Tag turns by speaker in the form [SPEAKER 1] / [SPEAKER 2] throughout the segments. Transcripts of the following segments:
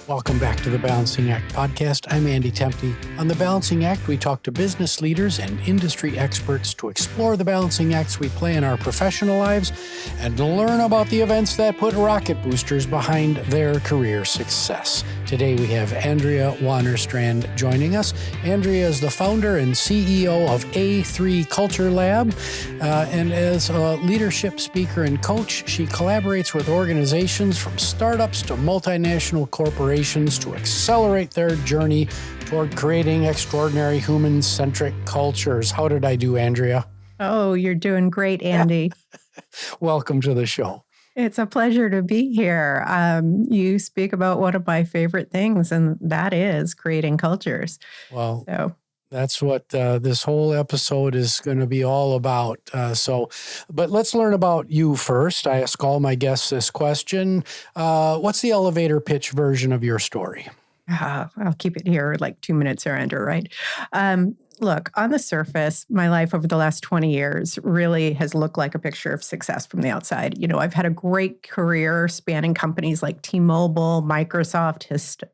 [SPEAKER 1] Welcome back to the Balancing Act podcast. I'm Andy Temte. On the Balancing Act, we talk to business leaders and industry experts to explore the balancing acts we play in our professional lives and to learn about the events that put rocket boosters behind their career success. Today, we have Andrea Wanerstrand joining us. Andrea is the founder and CEO of A3 Culture Lab. And as a leadership speaker and coach, she collaborates with organizations from startups to multinational corporations to accelerate their journey toward creating extraordinary human-centric cultures. How did I do, Andrea?
[SPEAKER 2] Oh, you're doing great, Andy.
[SPEAKER 1] Welcome to the show.
[SPEAKER 2] It's a pleasure to be here. You speak about one of my favorite things, and that is creating cultures.
[SPEAKER 1] Well, that's what this whole episode is going to be all about. But let's learn about you first. I ask all my guests this question. What's the elevator pitch version of your story?
[SPEAKER 2] I'll keep it here like 2 minutes or under, right? Look, on the surface, my life over the last 20 years really has looked like a picture of success from the outside. You know, I've had a great career spanning companies like T-Mobile, Microsoft,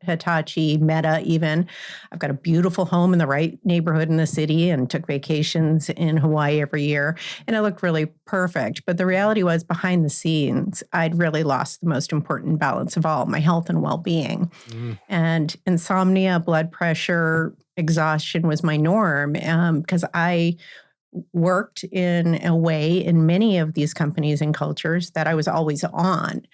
[SPEAKER 2] Hitachi, Meta even. I've got a beautiful home in the right neighborhood in the city and took vacations in Hawaii every year. And it looked really perfect. But the reality was behind the scenes, I'd really lost the most important balance of all, my health and well-being. And insomnia, blood pressure, exhaustion was my norm because I worked in a way in many of these companies and cultures that I was always on.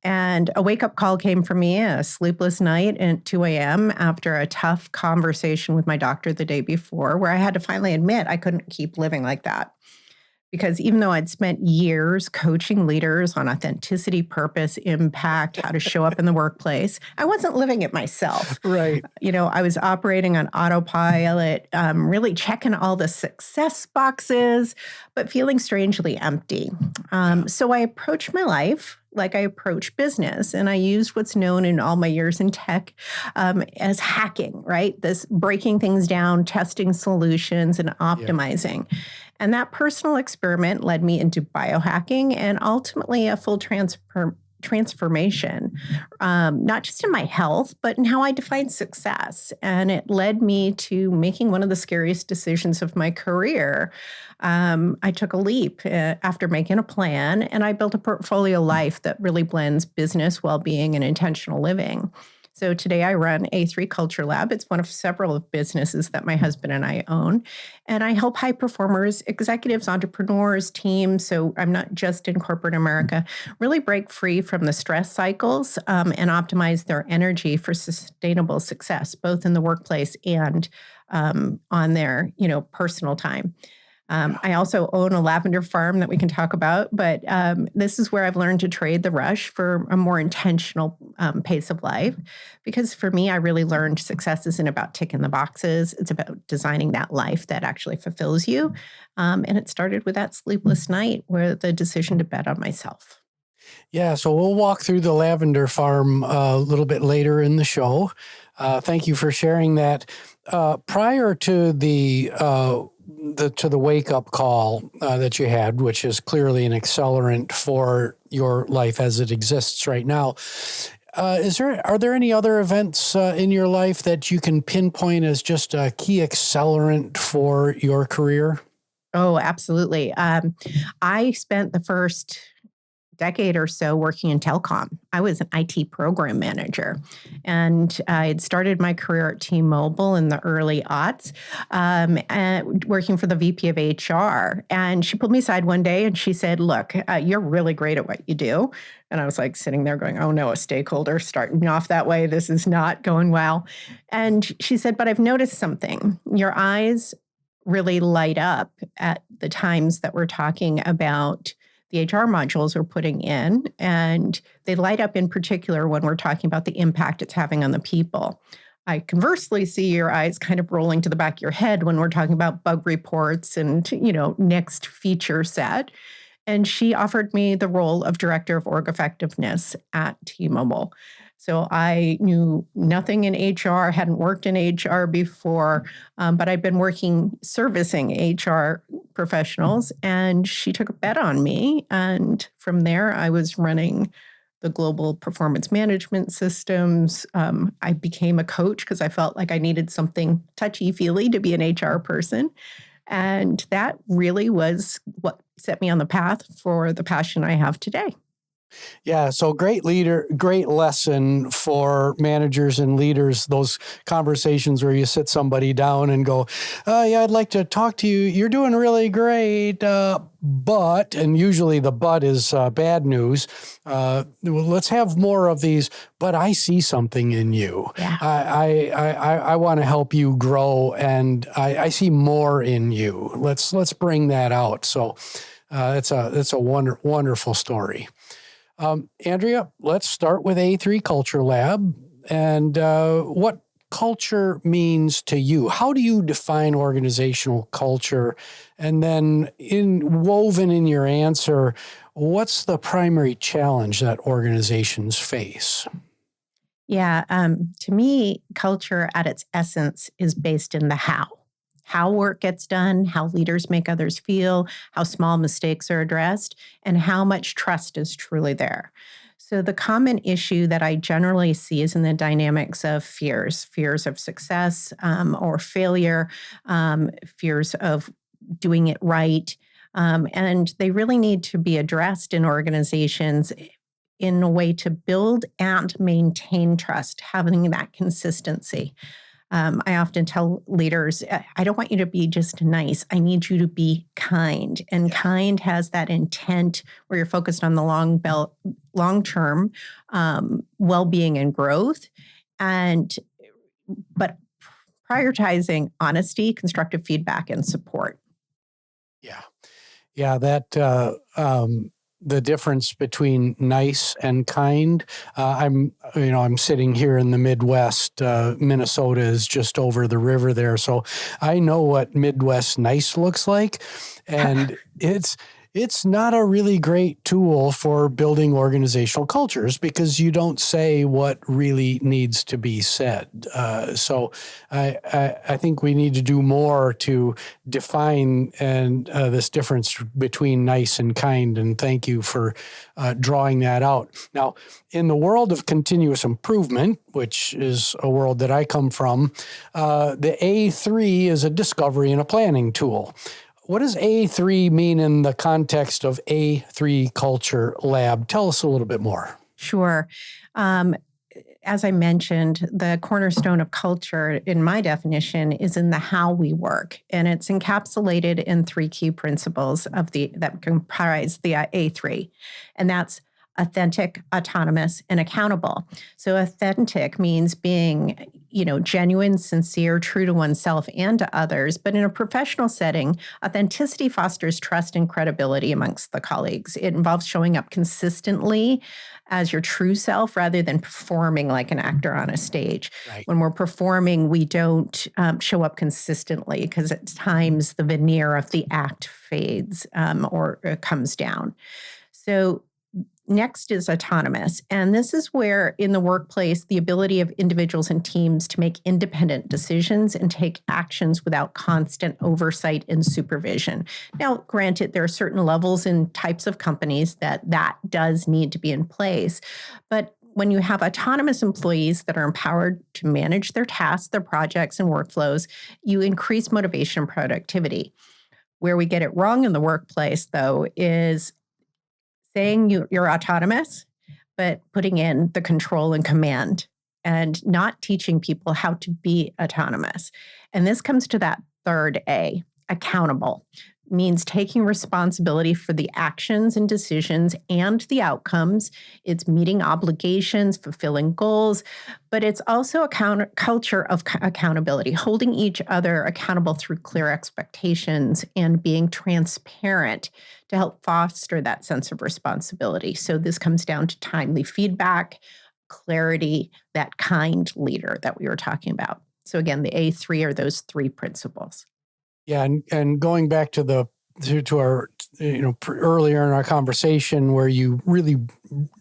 [SPEAKER 2] And a wake-up call came for me, a sleepless night at 2 a.m. after a tough conversation with my doctor the day before, where I had to finally admit I couldn't keep living like that. Because even though I'd spent years coaching leaders on authenticity, purpose, impact, how to show up in the workplace, I wasn't living it myself.
[SPEAKER 1] Right.
[SPEAKER 2] You know, I was operating on autopilot, really checking all the success boxes, but feeling strangely empty. So I approached my life like I approach business. And I used what's known in all my years in tech as hacking, right? This breaking things down, testing solutions, and optimizing. Yeah. And that personal experiment led me into biohacking and ultimately a full transformation, not just in my health, but in how I define success. And it led me to making one of the scariest decisions of my career. I took a leap after making a plan, and I built a portfolio life that really blends business, well-being, and intentional living. So today I run A3 Culture Lab. It's one of several businesses that my husband and I own. And I help high performers, executives, entrepreneurs, teams, so I'm not just in corporate America, really break free from the stress cycles and optimize their energy for sustainable success, both in the workplace and on their, personal time. I also own a lavender farm that we can talk about, but this is where I've learned to trade the rush for a more intentional pace of life. Because for me, I really learned success isn't about ticking the boxes. It's about designing that life that actually fulfills you. And it started with that sleepless night where the decision to bet on myself.
[SPEAKER 1] Yeah, so we'll walk through the lavender farm a little bit later in the show. Thank you for sharing that. Prior to the wake-up call that you had, which is clearly an accelerant for your life as it exists right now, are there any other events in your life that you can pinpoint as just a key accelerant for your career?
[SPEAKER 2] Oh, absolutely. I spent the first decade or so working in telecom. I was an IT program manager, and I had started my career at T-Mobile in the early aughts, and working for the VP of HR. And she pulled me aside one day and she said, "Look, you're really great at what you do." And I was like sitting there going, "Oh no, a stakeholder starting me off that way. This is not going well." And she said, "But I've noticed something. Your eyes really light up at the times that we're talking about the HR modules we're putting in, and they light up in particular when we're talking about the impact it's having on the people. I conversely see your eyes kind of rolling to the back of your head when we're talking about bug reports and, next feature set." And she offered me the role of Director of Org Effectiveness at T-Mobile. So I knew nothing in HR, hadn't worked in HR before, but I'd been servicing HR professionals, and she took a bet on me. And from there, I was running the global performance management systems. I became a coach because I felt like I needed something touchy-feely to be an HR person. And that really was what set me on the path for the passion I have today.
[SPEAKER 1] Yeah, so great lesson for managers and leaders, those conversations where you sit somebody down and go, yeah, I'd like to talk to you. You're doing really great, but, and usually the but is bad news. Well, let's have more of these, but I see something in you.
[SPEAKER 2] Yeah.
[SPEAKER 1] I want to help you grow, and I see more in you. Let's bring that out. So it's a wonderful story. Andrea, let's start with A3 Culture Lab and what culture means to you. How do you define organizational culture? And then woven in your answer, what's the primary challenge that organizations face?
[SPEAKER 2] Yeah, to me, culture at its essence is based in the how work gets done, how leaders make others feel, how small mistakes are addressed, and how much trust is truly there. So the common issue that I generally see is in the dynamics of fears of success or failure, fears of doing it right. And they really need to be addressed in organizations in a way to build and maintain trust, having that consistency. I often tell leaders, I don't want you to be just nice. I need you to be kind. And kind has that intent where you're focused on the long-term well-being and growth, but prioritizing honesty, constructive feedback, and support.
[SPEAKER 1] Yeah, that the difference between nice and kind. I'm sitting here in the Midwest. Minnesota is just over the river there, so I know what Midwest nice looks like, and it's not a really great tool for building organizational cultures because you don't say what really needs to be said. So I think we need to do more to define this difference between nice and kind. And thank you for drawing that out. Now, in the world of continuous improvement, which is a world that I come from, the A3 is a discovery and a planning tool. What does A3 mean in the context of A3 Culture Lab? Tell us a little bit more.
[SPEAKER 2] Sure. As I mentioned, the cornerstone of culture, in my definition, is in the how we work. And it's encapsulated in three key principles that comprise the A3. And that's authentic, autonomous, and accountable. So authentic means being, genuine, sincere, true to oneself and to others. But in a professional setting, authenticity fosters trust and credibility amongst the colleagues. It involves showing up consistently as your true self rather than performing like an actor on a stage.
[SPEAKER 1] Right.
[SPEAKER 2] When we're performing, we don't show up consistently because at times the veneer of the act fades or comes down. So next is autonomous. And this is where in the workplace, the ability of individuals and teams to make independent decisions and take actions without constant oversight and supervision. Now, granted, there are certain levels and types of companies that does need to be in place. But when you have autonomous employees that are empowered to manage their tasks, their projects, and workflows, you increase motivation and productivity. Where we get it wrong in the workplace, though, is saying you're autonomous, but putting in the control and command and not teaching people how to be autonomous. And this comes to that third A, accountable, means taking responsibility for the actions and decisions and the outcomes. It's meeting obligations, fulfilling goals, but it's also a culture of accountability, holding each other accountable through clear expectations and being transparent to help foster that sense of responsibility. So this comes down to timely feedback, clarity, that kind leader that we were talking about. So again, the A3 are those three principles.
[SPEAKER 1] Yeah, and going back to our earlier in our conversation where you really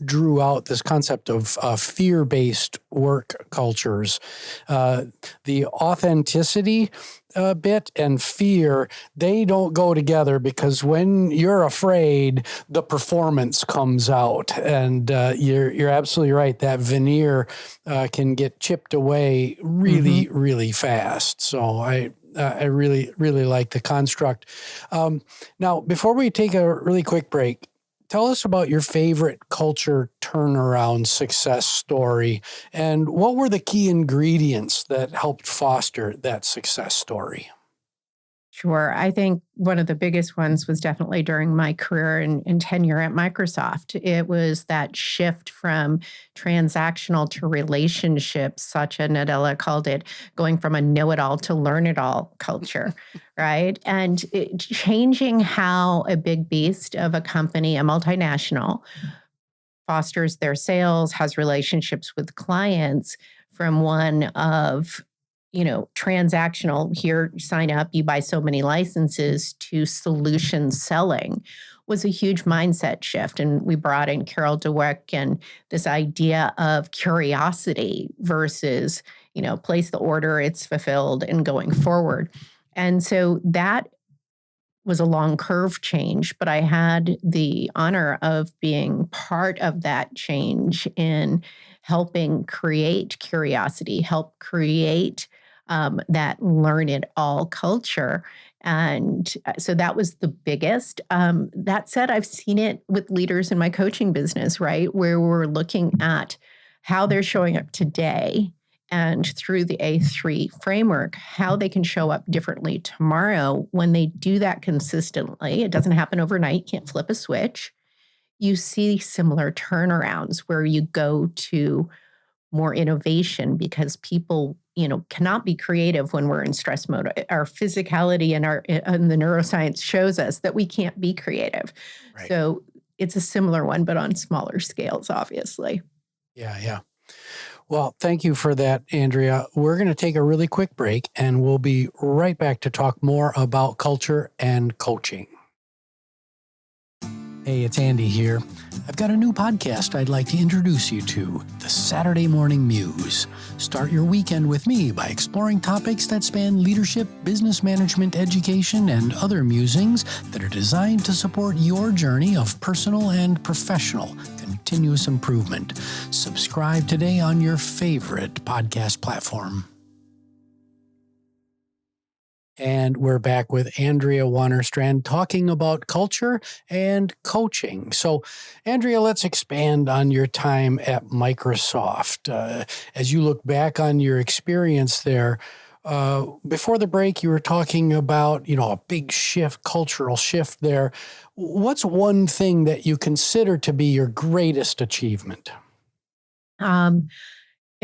[SPEAKER 1] drew out this concept of fear-based work cultures, the authenticity bit and fear, they don't go together, because when you're afraid, the performance comes out. And you're absolutely right. That veneer can get chipped away really, really fast. So I really, really like the construct. Now, before we take a really quick break, tell us about your favorite culture turnaround success story, and what were the key ingredients that helped foster that success story?
[SPEAKER 2] Sure. I think one of the biggest ones was definitely during my career and tenure at Microsoft. It was that shift from transactional to relationships. Satya Nadella called it going from a know-it-all to learn-it-all culture, right? And changing how a big beast of a company, a multinational, fosters their sales, has relationships with clients, from one of, transactional, here, sign up, you buy so many licenses, to solution selling, was a huge mindset shift. And we brought in Carol Dweck and this idea of curiosity versus, place the order, it's fulfilled, and going forward. And so that was a long curve change, but I had the honor of being part of that change in helping create curiosity, help create that learn it all culture. And so that was the biggest. That said, I've seen it with leaders in my coaching business, right? Where we're looking at how they're showing up today, and through the A3 framework, how they can show up differently tomorrow. When they do that consistently, it doesn't happen overnight, you can't flip a switch. You see similar turnarounds where you go to more innovation, because people, cannot be creative when we're in stress mode. Our physicality and the neuroscience shows us that we can't be creative.
[SPEAKER 1] Right.
[SPEAKER 2] So it's a similar one, but on smaller scales, obviously.
[SPEAKER 1] Yeah. Well, thank you for that, Andrea. We're going to take a really quick break, and we'll be right back to talk more about culture and coaching. Hey, it's Andy here. I've got a new podcast I'd like to introduce you to, The Saturday Morning Muse. Start your weekend with me by exploring topics that span leadership, business management, education, and other musings that are designed to support your journey of personal and professional continuous improvement. Subscribe today on your favorite podcast platform. And we're back with Andrea Wanerstrand talking about culture and coaching. So, Andrea, let's expand on your time at Microsoft. As you look back on your experience there, before the break, you were talking about, a big shift, cultural shift there. What's one thing that you consider to be your greatest achievement?
[SPEAKER 2] In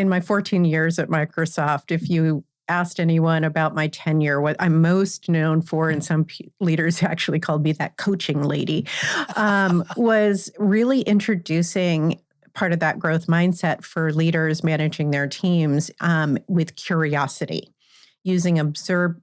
[SPEAKER 2] my 14 years at Microsoft, if you asked anyone about my tenure, what I'm most known for, and some leaders actually called me that coaching lady, was really introducing part of that growth mindset for leaders managing their teams with curiosity, using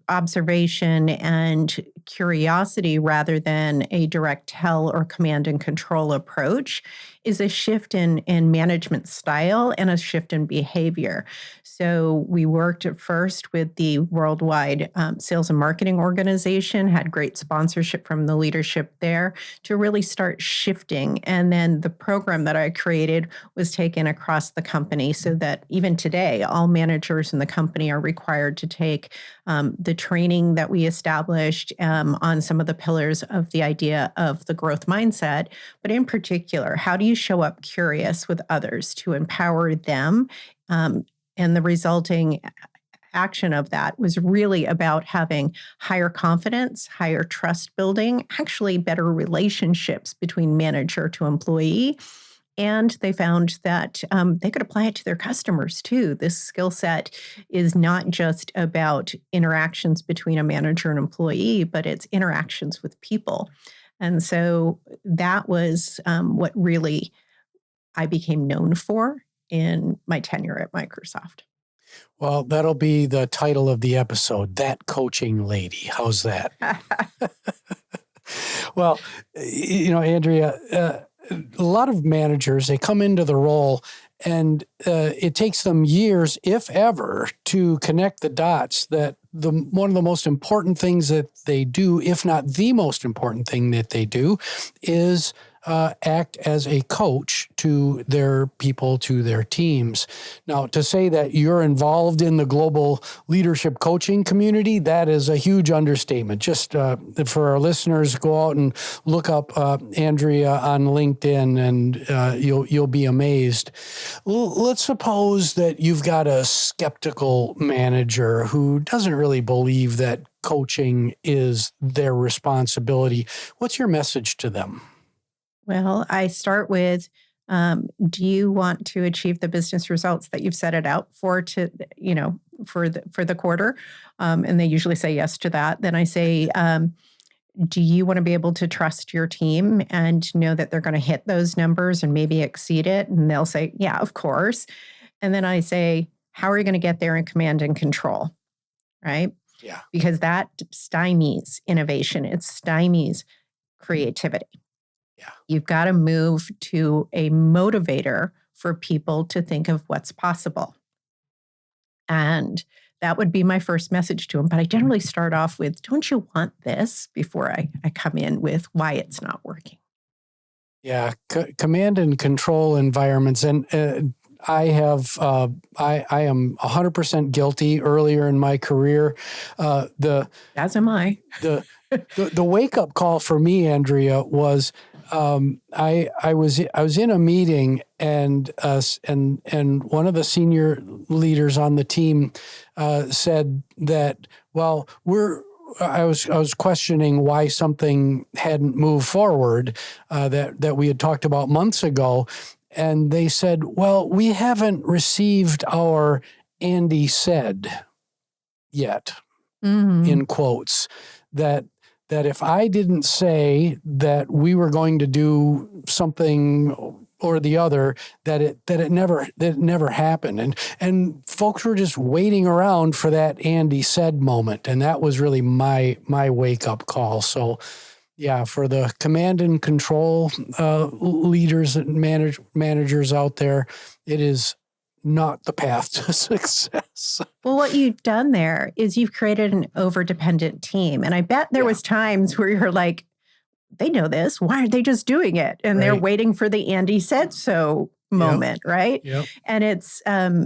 [SPEAKER 2] observation and curiosity rather than a direct tell or command and control approach, is a shift in management style and a shift in behavior. So we worked at first with the worldwide sales and marketing organization, had great sponsorship from the leadership there to really start shifting. And then the program that I created was taken across the company, so that even today, all managers in the company are required to take the training that we established on some of the pillars of the idea of the growth mindset. But in particular, how do you show up curious with others to empower them? And the resulting action of that was really about having higher confidence, higher trust building, actually better relationships between manager to employee. And they found that they could apply it to their customers too. This skill set is not just about interactions between a manager and employee, but it's interactions with people. And so that was what really I became known for in my tenure at Microsoft.
[SPEAKER 1] Well, that'll be the title of the episode, That Coaching Lady. How's that? Well, Andrea, a lot of managers, they come into the role and it takes them years, if ever, to connect the dots that one of the most important things that they do, if not the most important thing that they do, is act as a coach to their people, to their teams. Now, to say that you're involved in the global leadership coaching community, that is a huge understatement. Just for our listeners, go out and look up Andrea on LinkedIn, and you'll be amazed. Let's suppose that you've got a skeptical manager who doesn't really believe that coaching is their responsibility. What's your message to them?
[SPEAKER 2] Well, I start with, do you want to achieve the business results that you've set it out for for the quarter? And they usually say yes to that. Then I say, do you want to be able to trust your team and know that they're going to hit those numbers and maybe exceed it? And they'll say, yeah, of course. And then I say, how are you going to get there in command and control? Right?
[SPEAKER 1] Yeah.
[SPEAKER 2] Because that stymies innovation. It stymies creativity.
[SPEAKER 1] Yeah.
[SPEAKER 2] You've got to move to a motivator for people to think of what's possible. And that would be my first message to them. But I generally start off with, don't you want this, before I come in with why it's not working.
[SPEAKER 1] Yeah. Command and control environments. And I am 100% guilty earlier in my career.
[SPEAKER 2] As am I.
[SPEAKER 1] The wake up call for me, Andrea, was I was in a meeting, and one of the senior leaders on the team said that, well, I was questioning why something hadn't moved forward that we had talked about months ago. And they said, well, we haven't received our Andy said yet, in quotes, that if I didn't say that we were going to do something or the other, that it never happened. And folks were just waiting around for that Andy said moment. And that was really my wake up call. So yeah, for the command and control leaders and managers out there, it is not the path to success.
[SPEAKER 2] Well, what you've done there is you've created an over-dependent team. And I bet there was times where you're like, they know this. Why aren't they just doing it? And they're waiting for the Andy said so moment, right?
[SPEAKER 1] Yep.
[SPEAKER 2] And it's a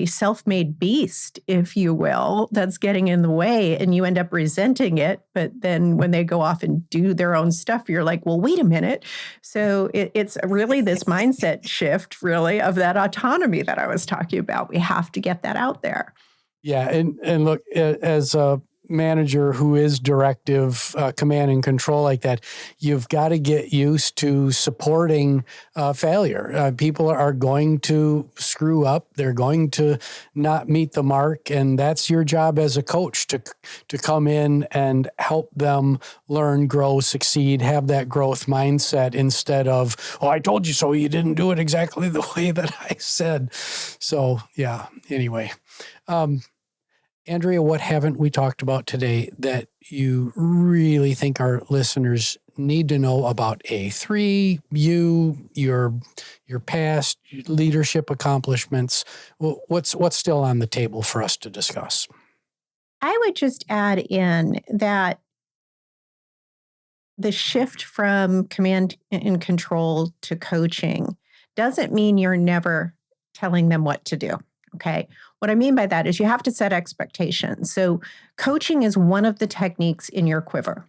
[SPEAKER 2] self-made beast, if you will, that's getting in the way, and you end up resenting it. But then when they go off and do their own stuff, you're like, well, wait a minute. So it's really this mindset shift, really, of that autonomy that I was talking about. We have to get that out there. Yeah.
[SPEAKER 1] And look, as a manager who is directive, command and control like that, you've got to get used to supporting failure. People are going to screw up. They're going to not meet the mark. And that's your job as a coach, to come in and help them learn, grow, succeed, have that growth mindset instead of, oh, I told you so. You didn't do it exactly the way that I said. So yeah, anyway. Andrea, what haven't we talked about today that you really think our listeners need to know about A3, your past leadership accomplishments? What's still on the table for us to discuss?
[SPEAKER 2] I would just add in that the shift from command and control to coaching doesn't mean you're never telling them what to do. Okay. What I mean by that is you have to set expectations. So coaching is one of the techniques in your quiver.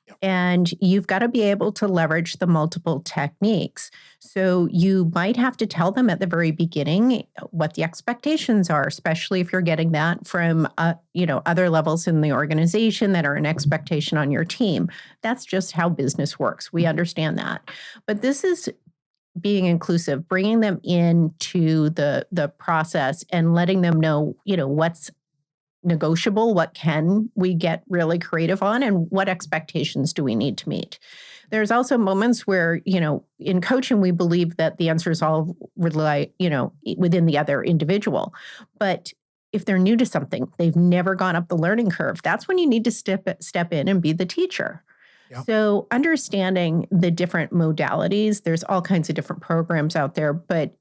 [SPEAKER 2] Yep. And you've got to be able to leverage the multiple techniques. So you might have to tell them at the very beginning what the expectations are, especially if you're getting that from other levels in the organization that are an expectation on your team. That's just how business works. We understand that. But this is being inclusive, bringing them into the process and letting them know, what's negotiable, what can we get really creative on, and what expectations do we need to meet. There's also moments where, in coaching, we believe that the answers all rely, within the other individual. But if they're new to something, they've never gone up the learning curve, that's when you need to step in and be the teacher. Yep. So understanding the different modalities, there's all kinds of different programs out there, but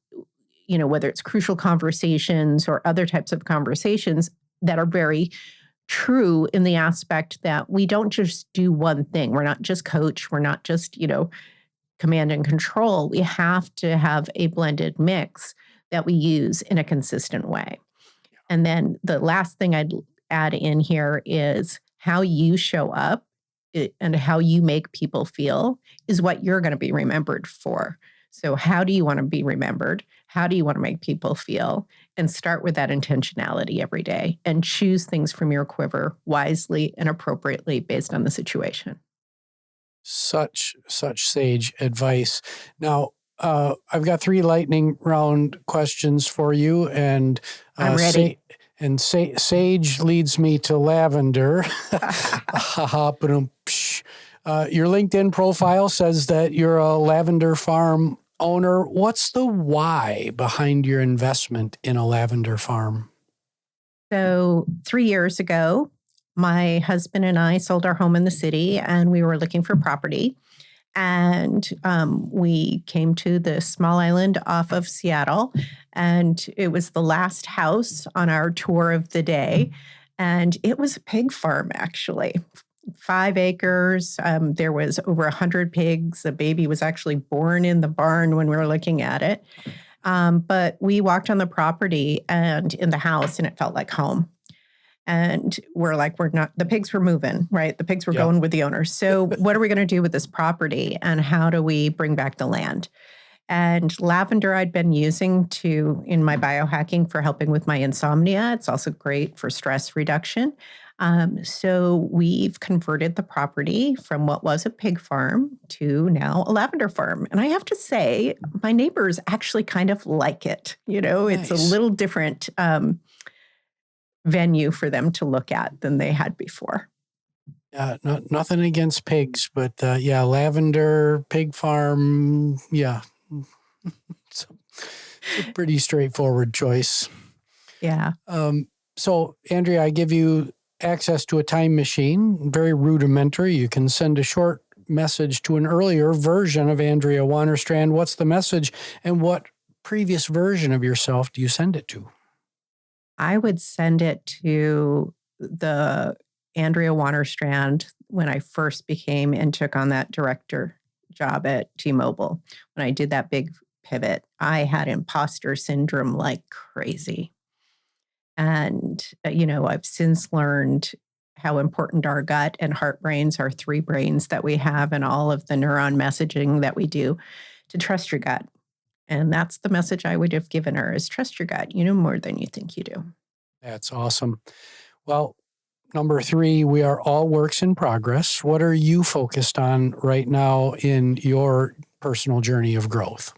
[SPEAKER 2] whether it's crucial conversations or other types of conversations, that are very true in the aspect that we don't just do one thing. We're not just coach. We're not just, command and control. We have to have a blended mix that we use in a consistent way. And then the last thing I'd add in here is how you show up and how you make people feel is what you're going to be remembered for. So how do you want to be remembered? How do you want to make people feel? And start with that intentionality every day and choose things from your quiver wisely and appropriately based on the situation.
[SPEAKER 1] Such sage advice. Now, I've got 3 lightning round questions for you, and
[SPEAKER 2] I'm ready.
[SPEAKER 1] Sage leads me to lavender. Your LinkedIn profile says that you're a lavender farm owner. What's the why behind your investment in a lavender farm?
[SPEAKER 2] So 3 years ago, my husband and I sold our home in the city, and we were looking for property. And we came to the small island off of Seattle, and it was the last house on our tour of the day. And it was a pig farm, actually. 5 acres. There was over 100 pigs. A baby was actually born in the barn when we were looking at it. But we walked on the property and in the house, and it felt like home. And we're not, the pigs were moving, right? The pigs were going with the owners. So what are we going to do with this property, and how do we bring back the land? And lavender I'd been using in my biohacking for helping with my insomnia. It's also great for stress reduction. So we've converted the property from what was a pig farm to now a lavender farm. And I have to say, my neighbors actually kind of like it. It's a little different venue for them to look at than they had before.
[SPEAKER 1] Nothing against pigs, but lavender, pig farm, it's a pretty straightforward choice.
[SPEAKER 2] Yeah.
[SPEAKER 1] So, Andrea, I give you access to a time machine, very rudimentary. You can send a short message to an earlier version of Andrea Wanerstrand. What's the message, and what previous version of yourself do you send it to?
[SPEAKER 2] I would send it to the Andrea Wanerstrand when I first became and took on that director job at T-Mobile. When I did that big pivot, I had imposter syndrome like crazy. And, I've since learned how important our gut and heart brains, our 3 brains that we have, and all of the neuron messaging that we do, to trust your gut. And that's the message I would have given her, is trust your gut. You know more than you think you do.
[SPEAKER 1] That's awesome. Well, number 3, we are all works in progress. What are you focused on right now in your personal journey of growth?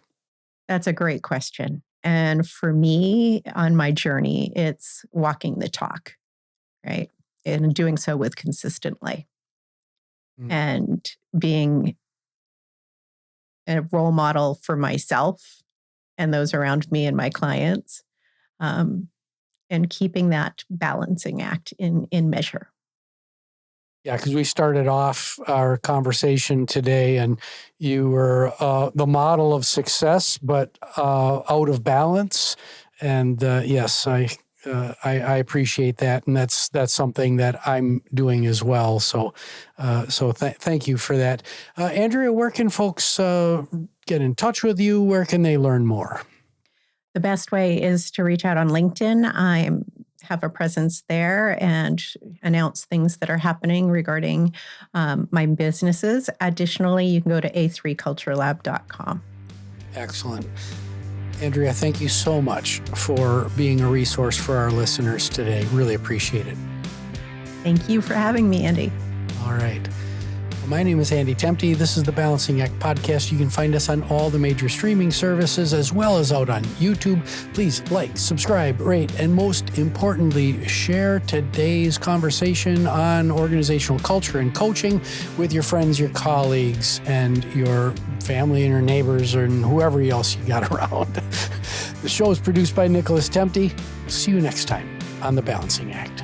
[SPEAKER 2] That's a great question. And for me, on my journey, it's walking the talk, right? And doing so with consistently. And being a role model for myself and those around me and my clients, and keeping that balancing act in measure.
[SPEAKER 1] Yeah, because we started off our conversation today, and you were the model of success, but out of balance. And yes, I appreciate that, and that's something that I'm doing as well. So thank you for that, Andrea. Where can folks get in touch with you? Where can they learn more?
[SPEAKER 2] The best way is to reach out on LinkedIn. I have a presence there and announce things that are happening regarding my businesses. Additionally, you can go to a3culturelab.com.
[SPEAKER 1] Excellent. Andrea, thank you so much for being a resource for our listeners today. Really appreciate it.
[SPEAKER 2] Thank you for having me, Andy.
[SPEAKER 1] All right. My name is Andy Temte. This is the Balancing Act podcast. You can find us on all the major streaming services as well as out on YouTube. Please like, subscribe, rate, and most importantly, share today's conversation on organizational culture and coaching with your friends, your colleagues, and your family and your neighbors and whoever else you got around. The show is produced by Nicholas Temte. See you next time on the Balancing Act.